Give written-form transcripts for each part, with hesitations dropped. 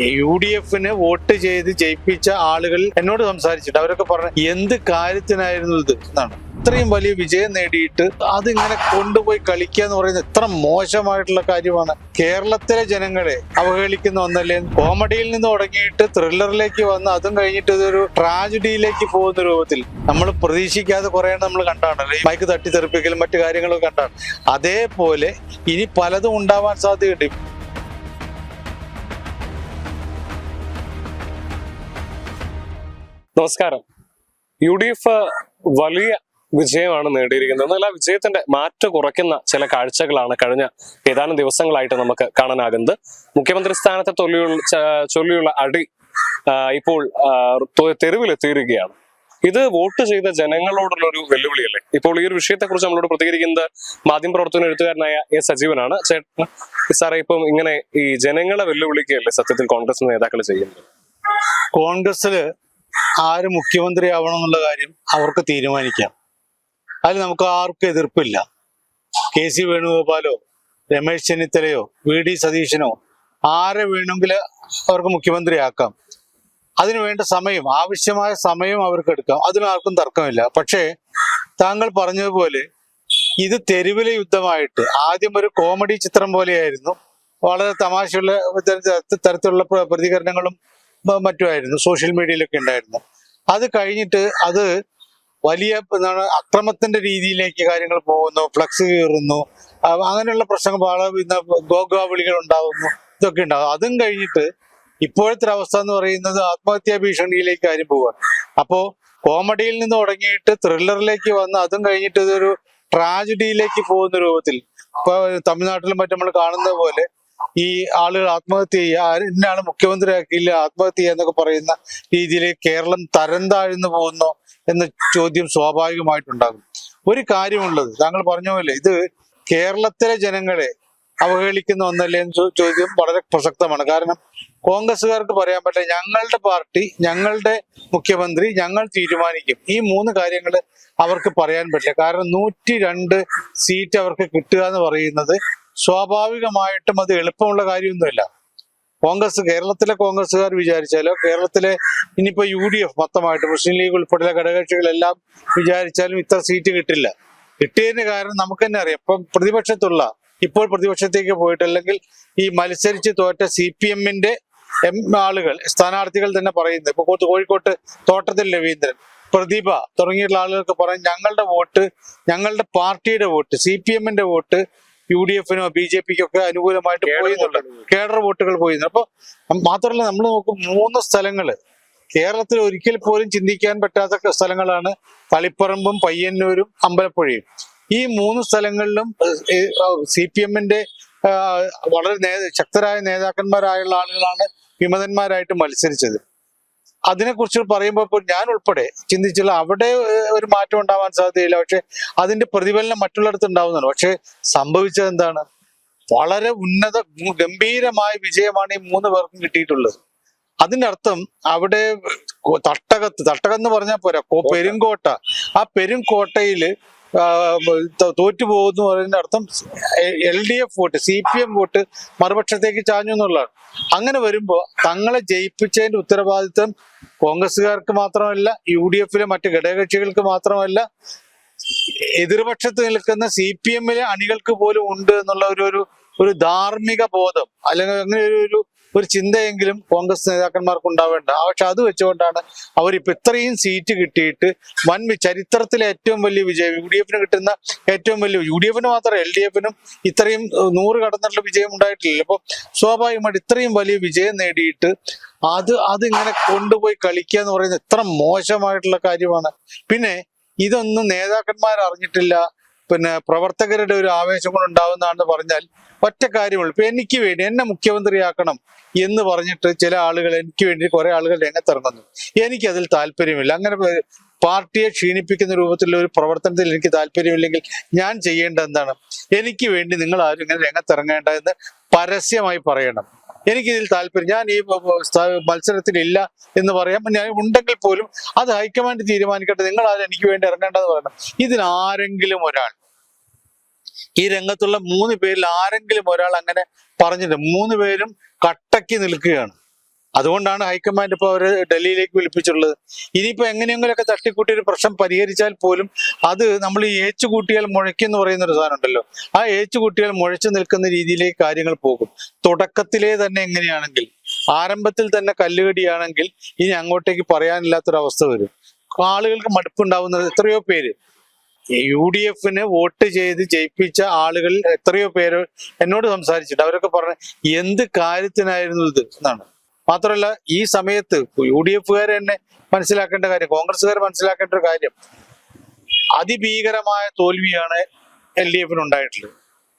UDF-ന് vote ചെയ്ത് ജയിപ്പിച്ച ആളുകൾ എന്നോട് സംസാരിച്ചിട്ട് അവരൊക്കെ പറഞ്ഞു എന്ത് കാര്യത്തിനായിരുന്നു ഇത് എന്നാണ്. ഇത്രയും വലിയ വിജയം നേടിയിട്ട് അതിങ്ങനെ കൊണ്ടുപോയി കളിക്കുക എന്ന് പറയുന്നത് എത്ര മോശമായിട്ടുള്ള കാര്യമാണ്. കേരളത്തിലെ ജനങ്ങളെ അവഹേളിക്കുന്ന ഒന്നല്ലേ. കോമഡിയിൽ നിന്ന് തുടങ്ങിയിട്ട് ത്രില്ലറിലേക്ക് വന്ന് അതും കഴിഞ്ഞിട്ട് ഇതൊരു ട്രാജഡിയിലേക്ക് പോകുന്ന രൂപത്തിൽ നമ്മൾ പ്രതീക്ഷിക്കാതെ കുറെ നമ്മൾ കണ്ടാണല്ലോ. മൈക്ക് തട്ടിത്തെറിപ്പിക്കലും മറ്റു കാര്യങ്ങളൊക്കെ കണ്ടാണ്. അതേപോലെ ഇനി പലതും ഉണ്ടാവാൻ സാധ്യതയുണ്ട്. നമസ്കാരം. UDF വലിയ വിജയമാണ് നേടിയിരിക്കുന്നത്. എന്നാൽ ആ വിജയത്തിന്റെ മാറ്റം കുറയ്ക്കുന്ന ചില കാഴ്ചകളാണ് കഴിഞ്ഞ ഏതാനും ദിവസങ്ങളായിട്ട് നമുക്ക് കാണാനാകുന്നത്. മുഖ്യമന്ത്രി സ്ഥാനത്തെ ചൊല്ലിയുള്ള അടി ഇപ്പോൾ തെരുവിലെത്തിയിരിക്കുകയാണ്. ഇത് വോട്ട് ചെയ്ത ജനങ്ങളോടുള്ള ഒരു വെല്ലുവിളിയല്ലേ? ഇപ്പോൾ ഈ ഒരു വിഷയത്തെ കുറിച്ച് നമ്മളോട് പ്രതികരിക്കുന്നത് മാധ്യമപ്രവർത്തന എഴുത്തുകാരനായ A. സജീവനാണ്. ചേട്ടൻ സാറേ, ഇപ്പം ഇങ്ങനെ ഈ ജനങ്ങളെ വെല്ലുവിളിക്കുകയല്ലേ സത്യത്തിൽ കോൺഗ്രസ് നേതാക്കൾ ചെയ്യുന്നത്? കോൺഗ്രസില് ആര് മുഖ്യമന്ത്രി ആവണം എന്നുള്ള കാര്യം അവർക്ക് തീരുമാനിക്കാം. അതിൽ നമുക്ക് ആർക്കും എതിർപ്പില്ല. KC വേണുഗോപാലോ രമേശ് ചെന്നിത്തലയോ VD സതീശനോ ആരെ വേണമെങ്കിൽ അവർക്ക് മുഖ്യമന്ത്രിയാക്കാം. അതിനുവേണ്ട സമയം, ആവശ്യമായ സമയം അവർക്ക് എടുക്കാം. അതിനാർക്കും തർക്കമില്ല. പക്ഷേ താങ്കൾ പറഞ്ഞതുപോലെ ഇത് തെരുവിലെ യുദ്ധമായിട്ട് ആദ്യം ഒരു കോമഡി ചിത്രം പോലെയായിരുന്നു. വളരെ തമാശയുള്ള തരത്തിലുള്ള പ്രതികരണങ്ങളും മറ്റുമായിരുന്നു സോഷ്യൽ മീഡിയയിലൊക്കെ ഉണ്ടായിരുന്നു. അത് കഴിഞ്ഞിട്ട് അത് വലിയ അക്രമത്തിന്റെ രീതിയിലേക്ക് കാര്യങ്ങൾ പോകുന്നു, ഫ്ലക്സ് കീറുന്നു, അങ്ങനെയുള്ള പ്രശ്നങ്ങൾ, ഗോഗാവിളികൾ ഉണ്ടാകുന്നു, ഇതൊക്കെ ഉണ്ടാകും. അതും കഴിഞ്ഞിട്ട് ഇപ്പോഴത്തെ അവസ്ഥ എന്ന് പറയുന്നത് ആത്മഹത്യാ ഭീഷണിയിലേക്ക് കാര്യം പോവുകയാണ്. അപ്പോ കോമഡിയിൽ നിന്ന് തുടങ്ങിയിട്ട് ത്രില്ലറിലേക്ക് വന്ന് അതും കഴിഞ്ഞിട്ട് ഇതൊരു ട്രാജഡിയിലേക്ക് പോകുന്ന രൂപത്തിൽ ഇപ്പൊ തമിഴ്നാട്ടിലും മറ്റും നമ്മൾ കാണുന്നത് പോലെ ഈ ആളുകൾ ആത്മഹത്യ ചെയ്യുക, ഇന്നാള് മുഖ്യമന്ത്രിയാക്കിയില്ല, ആത്മഹത്യ ചെയ്യുക എന്നൊക്കെ പറയുന്ന രീതിയിൽ കേരളം തരം താഴ്ന്നു പോകുന്നോ എന്ന ചോദ്യം സ്വാഭാവികമായിട്ടുണ്ടാകും. ഒരു കാര്യമുള്ളത് താങ്കൾ പറഞ്ഞ പോലെ ഇത് കേരളത്തിലെ ജനങ്ങളെ അവഹേളിക്കുന്ന ഒന്നല്ലേ എന്ന ചോദ്യം വളരെ പ്രസക്തമാണ്. കാരണം കോൺഗ്രസ്സുകാർക്ക് പറയാൻ പറ്റില്ല, ഞങ്ങളുടെ പാർട്ടി, ഞങ്ങളുടെ മുഖ്യമന്ത്രി, ഞങ്ങൾ തീരുമാനിക്കും. ഈ മൂന്ന് കാര്യങ്ങൾ അവർക്ക് പറയാൻ പറ്റില്ല. കാരണം 102 സീറ്റ് അവർക്ക് കിട്ടുക എന്ന് പറയുന്നത് സ്വാഭാവികമായിട്ടും അത് എളുപ്പമുള്ള കാര്യമൊന്നുമില്ല. കേരളത്തിലെ കോൺഗ്രസ്സുകാർ വിചാരിച്ചാലോ, കേരളത്തിലെ ഇനിയിപ്പോ UDF മൊത്തമായിട്ട് മുസ്ലിം ലീഗ് ഉൾപ്പെടെയുള്ള ഘടകകക്ഷികളെല്ലാം വിചാരിച്ചാലും ഇത്ര സീറ്റ് കിട്ടില്ല. കിട്ടിയതിന് കാരണം നമുക്ക് തന്നെ അറിയാം. ഇപ്പം ഇപ്പോൾ പ്രതിപക്ഷത്തേക്ക് പോയിട്ട്, അല്ലെങ്കിൽ ഈ മത്സരിച്ച് തോറ്റ CPM-ന്റെ ആളുകൾ, സ്ഥാനാർത്ഥികൾ തന്നെ പറയുന്നത്, ഇപ്പൊ കോഴിക്കോട്ട് തോട്ടത്തിൽ രവീന്ദ്രൻ, പ്രതിഭ തുടങ്ങിയിട്ടുള്ള ആളുകൾക്ക് പറയും ഞങ്ങളുടെ വോട്ട്, ഞങ്ങളുടെ പാർട്ടിയുടെ വോട്ട്, CPM-ന്റെ വോട്ട് UDF-നോ BJP-ക്കോ ഒക്കെ അനുകൂലമായിട്ട് പോയിന്നുള്ളത്, കേഡർ വോട്ടുകൾ പോയിരുന്നു. അപ്പൊ മാത്രമല്ല നമ്മൾ നോക്കും 3 സ്ഥലങ്ങള് കേരളത്തിൽ ഒരിക്കൽ പോലും ചിന്തിക്കാൻ പറ്റാത്ത സ്ഥലങ്ങളാണ് തളിപ്പറമ്പും പയ്യന്നൂരും അമ്പലപ്പുഴയും. ഈ 3 സ്ഥലങ്ങളിലും CPM-ന്റെ വളരെ ശക്തരായ നേതാക്കന്മാരായുള്ള ആളുകളാണ് വിമതന്മാരായിട്ട് മത്സരിച്ചത്. അതിനെക്കുറിച്ച് പറയുമ്പോൾ ഞാൻ ഉൾപ്പെടെ ചിന്തിച്ചില്ല അവിടെ ഒരു മാറ്റം ഉണ്ടാവാൻ സാധ്യതയില്ല. പക്ഷെ അതിന്റെ പ്രതിഫലനം മറ്റുള്ളിടത്ത് ഉണ്ടാവുന്നതാണ്. പക്ഷെ സംഭവിച്ചത് എന്താണ്? വളരെ ഗംഭീരമായ വിജയമാണ് ഈ 3 പേർക്കും കിട്ടിയിട്ടുള്ളത്. അതിന്റെ അർത്ഥം അവിടെ തട്ടകം എന്ന് പറഞ്ഞാൽ പോരാ, പെരുങ്കോട്ട, ആ പെരുങ്കോട്ടയില് തോറ്റുപോകുന്നു പറയുന്ന അർത്ഥം LDF വോട്ട്, CPM വോട്ട് മറുപക്ഷത്തേക്ക് ചാഞ്ഞു എന്നുള്ളതാണ്. അങ്ങനെ വരുമ്പോ തങ്ങളെ ജയിപ്പിച്ചതിന്റെ ഉത്തരവാദിത്വം കോൺഗ്രസ്സുകാർക്ക് മാത്രമല്ല, UDF-ലെ മറ്റ് ഘടകകക്ഷികൾക്ക് മാത്രമല്ല, എതിർപക്ഷത്ത് നിൽക്കുന്ന CPM-ലെ അണികൾക്ക് പോലും ഉണ്ട് എന്നുള്ള ഒരു ധാർമ്മിക ബോധം, അല്ലെങ്കിൽ അങ്ങനെ ഒരു ചിന്തയെങ്കിലും കോൺഗ്രസ് നേതാക്കന്മാർക്ക് ഉണ്ടാവേണ്ട. പക്ഷെ അത് വെച്ചുകൊണ്ടാണ് അവരിപ്പോ ഇത്രയും സീറ്റ് കിട്ടിയിട്ട് ചരിത്രത്തിലെ ഏറ്റവും വലിയ വിജയം UDF-ന് കിട്ടുന്ന ഏറ്റവും വലിയ, UDF-ന് മാത്രം LDF-നും ഇത്രയും 100 കടന്നിട്ടുള്ള വിജയം ഉണ്ടായിട്ടില്ല. അപ്പൊ സ്വാഭാവികമായിട്ട് ഇത്രയും വലിയ വിജയം നേടിയിട്ട് അതിങ്ങനെ കൊണ്ടുപോയി കളിക്കുക എന്ന് പറയുന്നത് എത്ര മോശമായിട്ടുള്ള കാര്യമാണ്. പിന്നെ ഇതൊന്നും നേതാക്കന്മാർ അറിഞ്ഞിട്ടില്ല, പിന്നെ പ്രവർത്തകരുടെ ഒരു ആവേശം കൊണ്ട് ഉണ്ടാവുന്നതാണെന്ന് പറഞ്ഞാൽ ഒറ്റ കാര്യമുള്ളൂ. ഇപ്പൊ എനിക്ക് വേണ്ടി എന്നെ മുഖ്യമന്ത്രിയാക്കണം എന്ന് പറഞ്ഞിട്ട് ചില ആളുകൾ, എനിക്ക് വേണ്ടി കുറെ ആളുകൾ രംഗത്തിറങ്ങുന്നു. എനിക്കതിൽ താല്പര്യമില്ല. അങ്ങനെ പാർട്ടിയെ ക്ഷീണിപ്പിക്കുന്ന രൂപത്തിലുള്ള ഒരു പ്രവർത്തനത്തിൽ എനിക്ക് താല്പര്യമില്ലെങ്കിൽ ഞാൻ ചെയ്യേണ്ട എന്താണ്? എനിക്ക് വേണ്ടി നിങ്ങൾ ആരും ഇങ്ങനെ രംഗത്തിറങ്ങേണ്ട എന്ന് പരസ്യമായി പറയണം. എനിക്കിതിൽ താല്പര്യം, ഞാൻ ഈ മത്സരത്തിലില്ല എന്ന് പറയാം. ഞാൻ ഉണ്ടെങ്കിൽ പോലും അത് ഹൈക്കമാൻഡ് തീരുമാനിക്കട്ടെ, നിങ്ങൾ ആരും എനിക്ക് വേണ്ടി ഇറങ്ങേണ്ടതെന്ന് പറയണം. ഇതിനാരെങ്കിലും ഒരാൾ, ഈ രംഗത്തുള്ള 3 പേരിൽ ആരെങ്കിലും ഒരാൾ അങ്ങനെ പറഞ്ഞിട്ട് 3 പേരും കട്ടക്ക് നിൽക്കുകയാണ്. അതുകൊണ്ടാണ് ഹൈക്കമാൻഡ് ഇപ്പോൾ അവര് ഡൽഹിയിലേക്ക് വിളിപ്പിച്ചിട്ടുള്ളത്. ഇനിയിപ്പോ എങ്ങനെയെങ്കിലുമൊക്കെ തട്ടിക്കൂട്ടി ഒരു പ്രശ്നം പരിഹരിച്ചാൽ പോലും അത് നമ്മൾ ഈ ഏച്ചു കൂട്ടിയാൽ മുഴയ്ക്കെന്ന് പറയുന്ന ഒരു സാധനം ഉണ്ടല്ലോ, ആ ഏച്ചു കൂട്ടിയാൽ മുഴച്ചു നിൽക്കുന്ന രീതിയിലേക്ക് കാര്യങ്ങൾ പോകും. തുടക്കത്തിലേ തന്നെ എങ്ങനെയാണെങ്കിൽ, ആരംഭത്തിൽ തന്നെ കല്ലുകടിയാണെങ്കിൽ ഇനി അങ്ങോട്ടേക്ക് പറയാനില്ലാത്തൊരവസ്ഥ വരും. ആളുകൾക്ക് മടുപ്പുണ്ടാവുന്നത് എത്രയോ പേര് UDF-ന് വോട്ട് ചെയ്ത് ജയിപ്പിച്ച ആളുകൾ എത്രയോ പേര് എന്നോട് സംസാരിച്ചിട്ട് അവരൊക്കെ പറഞ്ഞ എന്ത് കാര്യത്തിനായിരുന്നു ഇത് എന്നാണ്. മാത്രമല്ല ഈ സമയത്ത് UDF-കാർ തന്നെ മനസ്സിലാക്കേണ്ട കാര്യം, കോൺഗ്രസ്സുകാർ മനസ്സിലാക്കേണ്ട ഒരു കാര്യം, അതിഭീകരമായ തോൽവിയാണ് LDF-ന് ഉണ്ടായിട്ടുള്ളത്.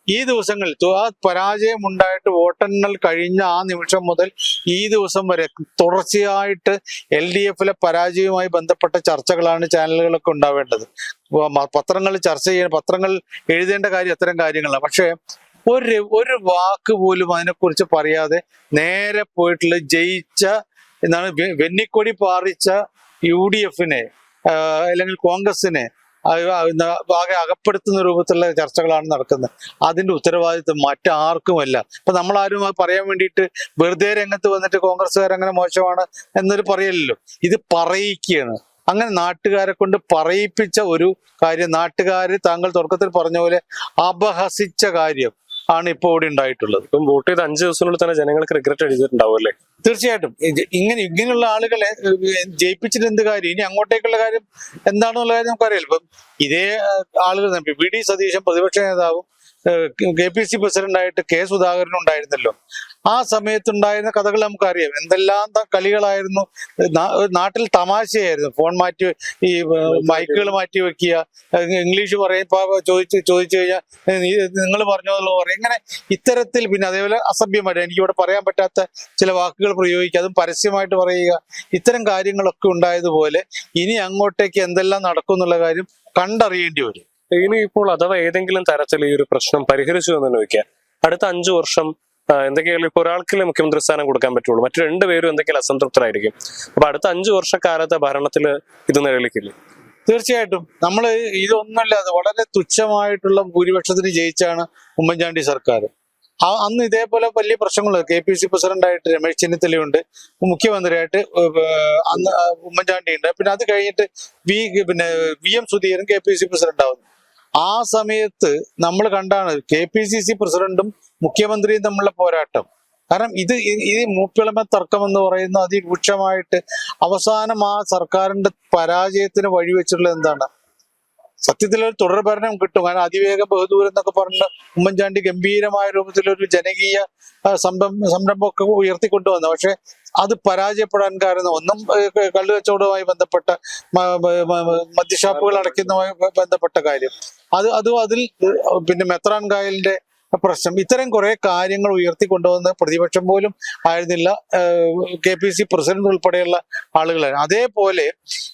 ഈ ദിവസങ്ങളിൽ ആ പരാജയം ഉണ്ടായിട്ട് വോട്ടെണ്ണൽ കഴിഞ്ഞ ആ നിമിഷം മുതൽ ഈ ദിവസം വരെ തുടർച്ചയായിട്ട് LDF-ലെ പരാജയവുമായി ബന്ധപ്പെട്ട ചർച്ചകളാണ് ചാനലുകളൊക്കെ ഉണ്ടാവേണ്ടത്. പത്രങ്ങൾ ചർച്ച ചെയ്യാൻ, പത്രങ്ങൾ എഴുതേണ്ട കാര്യം അത്തരം കാര്യങ്ങളാണ്. പക്ഷെ ഒരു വാക്ക് പോലും അതിനെക്കുറിച്ച് പറയാതെ നേരെ പോയിട്ടുള്ള ജയിച്ച എന്താണ് വെന്നിക്കൊടി പാറിച്ച UDF-നെ അല്ലെങ്കിൽ കോൺഗ്രസിനെ ആകെ അകപ്പെടുത്തുന്ന രൂപത്തിലുള്ള ചർച്ചകളാണ് നടക്കുന്നത്. അതിന്റെ ഉത്തരവാദിത്വം മറ്റാർക്കുമല്ല. ഇപ്പൊ നമ്മളാരും അത് പറയാൻ വേണ്ടിയിട്ട് വെറുതെ രംഗത്ത് വന്നിട്ട് കോൺഗ്രസ്സുകാർ അങ്ങനെ മോശമാണ് എന്നൊരു പറയലല്ലോ, ഇത് പറയിക്കുകയാണ്. അങ്ങനെ നാട്ടുകാരെ കൊണ്ട് പറയിപ്പിച്ച ഒരു കാര്യം, നാട്ടുകാര് താങ്കൾ തുടക്കത്തിൽ പറഞ്ഞ പോലെ അപഹസിച്ച കാര്യം ആണ് ഇപ്പോൾ ഇവിടെ ഉണ്ടായിട്ടുള്ളത്. ഇപ്പം വോട്ട് ചെയ്ത് 5 ദിവസത്തിനുള്ളിൽ തന്നെ ജനങ്ങൾക്ക് റിഗ്രറ്റ് അടിച്ചിട്ടുണ്ടാവും അല്ലേ? തീർച്ചയായിട്ടും ഇങ്ങനെയുള്ള ആളുകളെ ജയിപ്പിച്ചിട്ട് എന്ത് കാര്യം, ഇനി അങ്ങോട്ടേക്കുള്ള കാര്യം എന്താണെന്നുള്ള കാര്യം നമുക്കറിയാലോ. ഇപ്പം ഇതേ ആളുകൾ VD സതീശൻ പ്രതിപക്ഷ നേതാവും KPC പ്രസിഡന്റായിട്ട് K സുധാകരനും ഉണ്ടായിരുന്നല്ലോ. ആ സമയത്തുണ്ടായിരുന്ന കഥകൾ നമുക്കറിയാം. എന്തെല്ലാം കളികളായിരുന്നു. നാട്ടിൽ തമാശയായിരുന്നു. ഫോൺ മാറ്റി, ഈ മൈക്കുകൾ മാറ്റി വെക്കുക, ഇംഗ്ലീഷ് ചോദിച്ചു കഴിഞ്ഞാൽ നിങ്ങൾ പറഞ്ഞതല്ലോ പറയും. ഇങ്ങനെ ഇത്തരത്തിൽ പിന്നെ അതേപോലെ അസഭ്യമായിട്ട് എനിക്കിവിടെ പറയാൻ പറ്റാത്ത ചില വാക്കുകൾ പ്രയോഗിക്കുക, അതും പരസ്യമായിട്ട് പറയുക, ഇത്തരം കാര്യങ്ങളൊക്കെ ഉണ്ടായതുപോലെ ഇനി അങ്ങോട്ടേക്ക് എന്തെല്ലാം നടക്കും എന്നുള്ള കാര്യം കണ്ടറിയേണ്ടി വരും. ഇനി ഇപ്പോൾ അഥവാ ഏതെങ്കിലും തരത്തിൽ ഈ ഒരു പ്രശ്നം പരിഹരിച്ചു എന്ന് ചോദിക്കാം, അടുത്ത 5 വർഷം എന്തൊക്കെയാലും ഇപ്പൊ ഒരാൾക്കല്ലേ മുഖ്യമന്ത്രി സ്ഥാനം കൊടുക്കാൻ പറ്റുള്ളൂ, മറ്റു 2 പേരും എന്തെങ്കിലും അസംതൃപ്തരായിരിക്കും. അപ്പൊ അടുത്ത 5 വർഷക്കാലത്തെ ഭരണത്തിൽ ഇത് നിലനിൽക്കില്ലേ? തീർച്ചയായിട്ടും. നമ്മൾ ഇതൊന്നുമല്ലാതെ വളരെ തുച്ഛമായിട്ടുള്ള ഭൂരിപക്ഷത്തിന് ജയിച്ചാണ് ഉമ്മൻചാണ്ടി സർക്കാർ. അന്ന് ഇതേപോലെ വലിയ പ്രശ്നങ്ങൾ, KPC പ്രസിഡന്റായിട്ട് രമേശ് ചെന്നിത്തലയുണ്ട്, മുഖ്യമന്ത്രിയായിട്ട് അന്ന് ഉമ്മൻചാണ്ടി ഉണ്ട്, പിന്നെ അത് കഴിഞ്ഞിട്ട് VM സുധീരൻ KPC പ്രസിഡന്റ് ആവുന്നു. ആ സമയത്ത് നമ്മൾ കണ്ടാണ് KPCC പ്രസിഡന്റും മുഖ്യമന്ത്രിയും തമ്മിലുള്ള പോരാട്ടം. കാരണം ഇത് മൂപ്പിളമ തർക്കം എന്ന് പറയുന്ന അതിരൂക്ഷമായിട്ട് അവസാനം ആ സർക്കാരിന്റെ പരാജയത്തിന് വഴിവെച്ചിട്ടുള്ളത് എന്താണ്? സത്യത്തിൽ ഒരു തുടർ ഭരണം കിട്ടും. കാരണം അതിവേഗം ബഹദൂർ എന്നൊക്കെ പറഞ്ഞ ഉമ്മൻചാണ്ടി ഗംഭീരമായ രൂപത്തിലൊരു ജനകീയ സംരംഭമൊക്കെ ഉയർത്തിക്കൊണ്ടുവന്നു. പക്ഷെ അത് പരാജയപ്പെടാൻ കാരണം ഒന്നും കള്ളുകച്ചവടവുമായി ബന്ധപ്പെട്ട മദ്യഷാപ്പുകൾ അടയ്ക്കുന്നതുമായി ബന്ധപ്പെട്ട കാര്യം, അതിൽ പിന്നെ മെത്രാൻ കായലിന്റെ പ്രശ്നം, ഇത്തരം കുറെ കാര്യങ്ങൾ ഉയർത്തിക്കൊണ്ടുവന്ന പ്രതിപക്ഷം പോലും ആയിരുന്നില്ല, KPC പ്രസിഡന്റ് ഉൾപ്പെടെയുള്ള ആളുകളാണ്. അതേപോലെ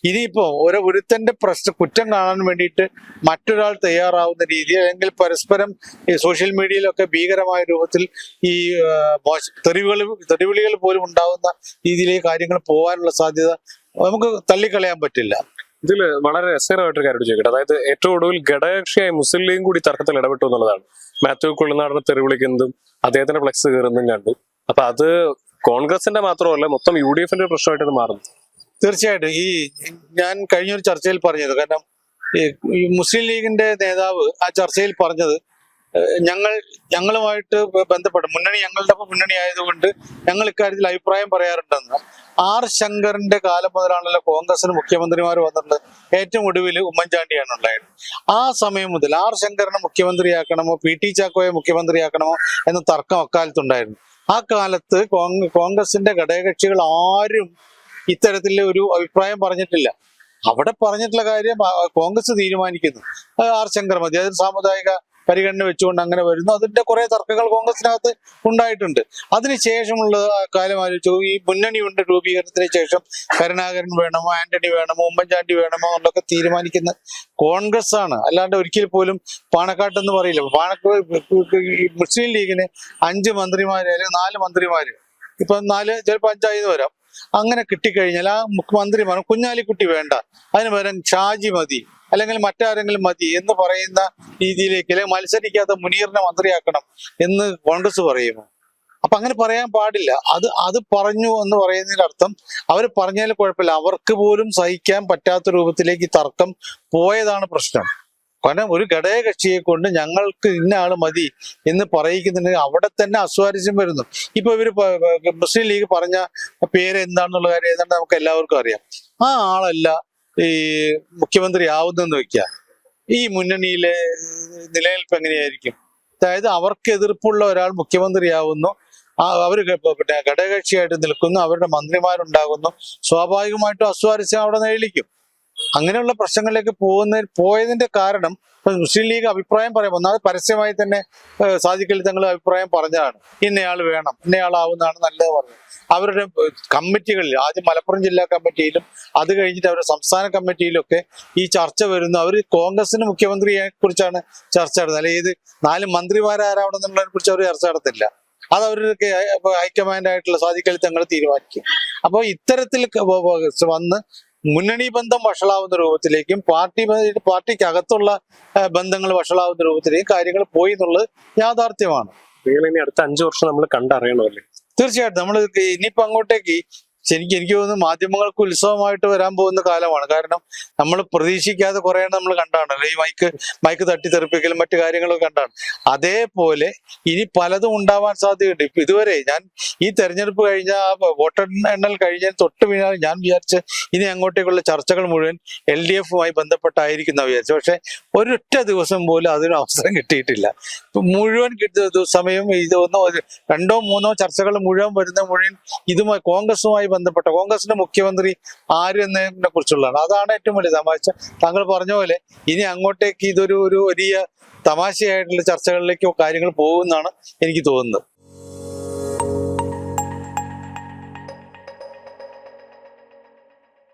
ഇനിയിപ്പോ ഒരുത്തന്റെ കുറ്റം കാണാൻ വേണ്ടിയിട്ട് മറ്റൊരാൾ തയ്യാറാവുന്ന രീതി, അല്ലെങ്കിൽ പരസ്പരം ഈ സോഷ്യൽ മീഡിയയിലൊക്കെ ഭീകരമായ രൂപത്തിൽ ഈ തെറിവിളികൾ പോലും ഉണ്ടാവുന്ന രീതിയിലേക്ക് കാര്യങ്ങൾ പോകാനുള്ള സാധ്യത നമുക്ക് തള്ളിക്കളയാൻ പറ്റില്ല. ഇതിൽ വളരെ രസകരമായിട്ടൊരു കാര്യം ചോദിക്കട്ടെ, അതായത് ഏറ്റവും ഒടുവിൽ ഘടകകക്ഷിയായി മുസ്ലിം ലീഗും കൂടി തർക്കത്തിൽ ഇടപെട്ടു എന്നുള്ളതാണ്. മാത്യു കുഴൽനാടനെ തെറി വിളിക്കുന്നതും അദ്ദേഹത്തിന്റെ ഫ്ലെക്സ് കയറുന്നതും കണ്ടു. അപ്പൊ അത് കോൺഗ്രസിന്റെ മാത്രമല്ല, മൊത്തം UDF-ന്റെ ഒരു പ്രശ്നമായിട്ട് മാറുന്നു. തീർച്ചയായിട്ടും. ഞാൻ കഴിഞ്ഞൊരു ചർച്ചയിൽ പറഞ്ഞത്, കാരണം ഈ മുസ്ലിം ലീഗിന്റെ നേതാവ് ആ ചർച്ചയിൽ പറഞ്ഞത്, ഞങ്ങളുമായിട്ട് ബന്ധപ്പെട്ട ഞങ്ങളുടെ മുന്നണി ആയതുകൊണ്ട് ഞങ്ങൾ ഇക്കാര്യത്തിൽ അഭിപ്രായം പറയാറുണ്ടെന്ന്. R ശങ്കറിന്റെ കാലം മുതലാണല്ലോ കോൺഗ്രസിന് മുഖ്യമന്ത്രിമാർ വന്നിട്ടുള്ളത്. ഏറ്റവും ഒടുവിൽ ഉമ്മൻചാണ്ടിയാണ് ഉണ്ടായത്. ആ സമയം മുതൽ R ശങ്കറിനെ മുഖ്യമന്ത്രിയാക്കണമോ PT ചാക്കോയെ മുഖ്യമന്ത്രിയാക്കണമോ എന്ന തർക്കം അക്കാലത്തുണ്ടായിരുന്നു. ആ കാലത്ത് കോൺഗ്രസിന്റെ ഘടകകക്ഷികൾ ആരും ഇത്തരത്തിലുള്ള ഒരു അഭിപ്രായം പറഞ്ഞിട്ടില്ല. അവിടെ പറഞ്ഞിട്ടുള്ള കാര്യം കോൺഗ്രസ് തീരുമാനിക്കുന്നു. R ശങ്കർ മതി, അതൊരു സാമുദായിക പരിഗണന വെച്ചുകൊണ്ട് അങ്ങനെ വരുന്നു. അതിന്റെ കുറെ തർക്കങ്ങൾ കോൺഗ്രസിനകത്ത് ഉണ്ടായിട്ടുണ്ട്. അതിനുശേഷമുള്ള കാലം ആലോചിച്ചു, ഈ മുന്നണിയുടെ രൂപീകരണത്തിന് ശേഷം കരുണാകരൻ വേണമോ, ആന്റണി വേണമോ, ഉമ്മൻചാണ്ടി വേണമോ എന്നുള്ളതൊക്കെ തീരുമാനിക്കുന്ന കോൺഗ്രസ് ആണ്. അല്ലാണ്ട് ഒരിക്കൽ പോലും പാണക്കാട്ടെന്ന് പറയില്ല. മുസ്ലിം ലീഗിന് 5 മന്ത്രിമാര് അല്ലെങ്കിൽ 4 മന്ത്രിമാര്, ഇപ്പൊ 4 ചിലപ്പോൾ 5 ആയി വരാം, അങ്ങനെ കിട്ടിക്കഴിഞ്ഞാൽ ആ മന്ത്രിമാർ കുഞ്ഞാലിക്കുട്ടി വേണ്ട, അതിന് പകരം ഷാജി മതി, അല്ലെങ്കിൽ മറ്റാരെങ്കിലും മതി എന്ന് പറയുന്ന രീതിയിലേക്ക്, അല്ലെങ്കിൽ മത്സരിക്കാത്ത മുനീറിനെ മന്ത്രിയാക്കണം എന്ന് കോൺഗ്രസ് പറയുമോ? അപ്പൊ അങ്ങനെ പറയാൻ പാടില്ല. അത് പറഞ്ഞു എന്ന് പറയുന്നതിന്റെ അർത്ഥം അവർ പറഞ്ഞാൽ കുഴപ്പമില്ല, അവർക്ക് പോലും സഹിക്കാൻ പറ്റാത്ത രൂപത്തിലേക്ക് ഈ തർക്കം പോയതാണ് പ്രശ്നം. കാരണം ഒരു ഘടകകക്ഷിയെ കൊണ്ട് ഞങ്ങൾക്ക് ഇന്ന ആള് മതി എന്ന് പറയിക്കുന്നുണ്ടെങ്കിൽ അവിടെ തന്നെ അസ്വാരസ്യം വരുന്നു. ഇപ്പൊ ഇവര് മുസ്ലിം ലീഗ് പറഞ്ഞ പേര് എന്താണെന്നുള്ള കാര്യം ഏതാണ്ട് നമുക്ക് എല്ലാവർക്കും അറിയാം. ആ ആളല്ല ഈ മുഖ്യമന്ത്രി ആവുന്നെന്ന് വെക്കുക, ഈ മുന്നണിയിലെ നിലനിൽപ്പ് എങ്ങനെയായിരിക്കും? അതായത് അവർക്ക് എതിർപ്പുള്ള ഒരാൾ മുഖ്യമന്ത്രിയാവുന്നു, അവര് പിന്നെ ഘടകകക്ഷിയായിട്ട് നിൽക്കുന്നു, അവരുടെ മന്ത്രിമാരുണ്ടാകുന്നു, സ്വാഭാവികമായിട്ടും അസ്വാരസ്യം അവിടെ നിഴലിക്കും. അങ്ങനെയുള്ള പ്രശ്നങ്ങളിലേക്ക് പോയതിന്റെ കാരണം മുസ്ലിം ലീഗ് അഭിപ്രായം പറയാം. ഒന്നാമത് പരസ്യമായി തന്നെ സാദിഖ് അലി തങ്ങൾ അഭിപ്രായം പറഞ്ഞതാണ്, ഇന്നയാൾ വേണം, ഇന്നയാളാവുന്നതാണ് നല്ലത് പറഞ്ഞു. അവരുടെ കമ്മിറ്റികളിൽ ആദ്യം മലപ്പുറം ജില്ലാ കമ്മിറ്റിയിലും അത് കഴിഞ്ഞിട്ട് അവരുടെ സംസ്ഥാന കമ്മിറ്റിയിലൊക്കെ ഈ ചർച്ച വരുന്നു. അവർ കോൺഗ്രസിന് മുഖ്യമന്ത്രിയെ കുറിച്ചാണ് ചർച്ച നടത്തുന്നത്, അല്ലെ ഏത് 4 മന്ത്രിമാരാരാവണമെന്നുള്ളതിനെ കുറിച്ച് അവർ ചർച്ച നടത്തില്ല. അത് അവർക്ക് ഹൈക്കമാൻഡ് ആയിട്ടുള്ള സാദിഖ് അലി തങ്ങൾ തീരുമാനിക്കും. അപ്പോൾ ഇത്തരത്തിൽ വന്ന് മുന്നണി ബന്ധം വഷളാവുന്ന രൂപത്തിലേക്കും പാർട്ടിക്കകത്തുള്ള ബന്ധങ്ങൾ വഷളാവുന്ന രൂപത്തിലേക്കും കാര്യങ്ങൾ പോയി എന്നുള്ളത് യാഥാർത്ഥ്യമാണ്. ഇനി അടുത്ത 5 വർഷം നമ്മൾ കണ്ടറിയണമല്ലേ? തീർച്ചയായിട്ടും നമ്മൾ ഇനിയിപ്പോ അങ്ങോട്ടേക്ക് എനിക്ക് തോന്നുന്നു മാധ്യമങ്ങൾക്ക് ഉത്സവമായിട്ട് വരാൻ പോകുന്ന കാലമാണ്. കാരണം നമ്മൾ പ്രതീക്ഷിക്കാതെ കുറെ നമ്മൾ കണ്ടാണല്ലോ ഈ മൈക്ക് തട്ടിത്തെറിപ്പിക്കലും മറ്റു കാര്യങ്ങളൊക്കെ കണ്ടാണ്. അതേപോലെ ഇനി പലതും ഉണ്ടാവാൻ സാധ്യതയുണ്ട്. ഇപ്പൊ ഇതുവരെ ഞാൻ ഈ തെരഞ്ഞെടുപ്പ് കഴിഞ്ഞ വോട്ടെണ്ണൽ കഴിഞ്ഞ തൊട്ട് പിന്നാലെ ഞാൻ വിചാരിച്ച ഇനി അങ്ങോട്ടേക്കുള്ള ചർച്ചകൾ മുഴുവൻ LDF-മായി ബന്ധപ്പെട്ടായിരിക്കുന്ന വിചാരിച്ചു. പക്ഷെ ഒരൊറ്റ ദിവസം പോലും അതിന് അവസരം കിട്ടിയിട്ടില്ല. മുഴുവൻ സമയം ഇതൊന്നോ 2 or 3 ചർച്ചകൾ മുഴുവൻ ഇതുമായി കോൺഗ്രസുമായി ബന്ധപ്പെട്ട കോൺഗ്രസിന്റെ മുഖ്യമന്ത്രി ആര് എന്നതിനെ കുറിച്ചുള്ളതാണ്. അതാണ് ഏറ്റവും വലിയ തമാശ. താങ്കൾ പറഞ്ഞ പോലെ ഇനി അങ്ങോട്ടേക്ക് ഇതൊരു വലിയ തമാശയായിട്ടുള്ള ചർച്ചകളിലേക്കോ കാര്യങ്ങൾ പോകുമെന്നാണ് എനിക്ക് തോന്നുന്നത്.